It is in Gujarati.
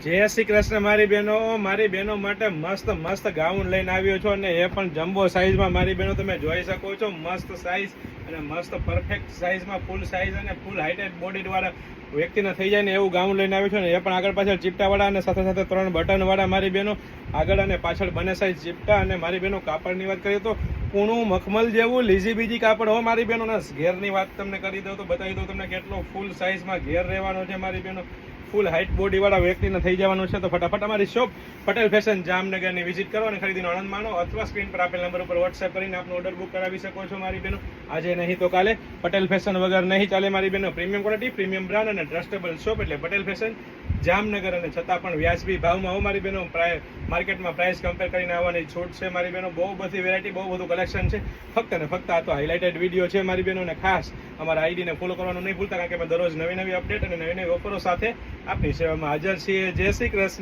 જય શ્રી કૃષ્ણ મારી બહેનો માટે મસ્ત મસ્ત ગાઉન લઈને આવ્યો છો અને એ પણ જમ્બો સાઈઝમાં મારી બહેનો તમે જોઈ શકો છો. મસ્ત સાઈઝ અને મસ્ત પરફેક્ટ સાઈઝમાં ફૂલ સાઈઝ અને ફૂલ હાઇટેડ બોડી વાળા વ્યક્તિને થઈ જાય ને એવું ગાઉન લઈને આવ્યો છો ને એ પણ આગળ પાછળ ચીપટાવાળા અને સાથે સાથે 3 બટનવાળા મારી બહેનો આગળ અને પાછળ બંને સાઈઝ ચીપટા. અને મારી બહેનો કાપડની વાત કરીએ તો કૂણું મખમલ જેવું લીજી બીજી કાપડ હો મારી બહેનો. ઘેરની વાત તમને કરી દઉં તો બતાવી દઉં તમને કેટલો ફૂલ સાઈઝમાં ઘેર રહેવાનો છે મારી બહેનો. ફૂલ હાઇટ બોડી વાળા વ્યક્તિને થઈ જવાનું છે. તો ફટાફટ અમારી શોપ પટેલ ફેશન જામનગરની વિઝિટ કરો અને ખરીદીનો આનંદ માણો, અથવા સ્ક્રીન પર આપેલ નંબર ઉપર વોટ્સએપ કરીને આપનો ઓર્ડર બુક કરાવી શકો છો મારી બહેનો. આજે નહીં તો કાલે પટેલ ફેશન વગર નહીં ચાલે મારી બહેનો. પ્રીમિયમ ક્વોલિટી, પ્રીમિયમ બ્રાન્ડ અને ટ્રસ્ટેબલ શોપ એટલે પટેલ ફેશન જામનગર. અને છતાં પણ વ્યાજબી ભાવમાં હો મારી બહેનો. માર્કેટમાં પ્રાઇસ કમ્પેર કરીને આવવાની છૂટ છે મારી બહેનો. બહુ બધી વેરાયટી, બહુ બધું કલેક્શન છે. ફક્ત ને ફક્ત આ તો હાઇલાઇટેડ વિડીયો છે મારી બહેનો. અને ખાસ અમારા આઈડીને ફોલો કરવાનું નહીં ભૂલતા, કારણ કે અમે દરરોજ નવી નવી અપડેટ અને નવી નવી ઓફરો સાથે આપની સેવામાં હાજર છીએ. જય શ્રી કૃષ્ણ.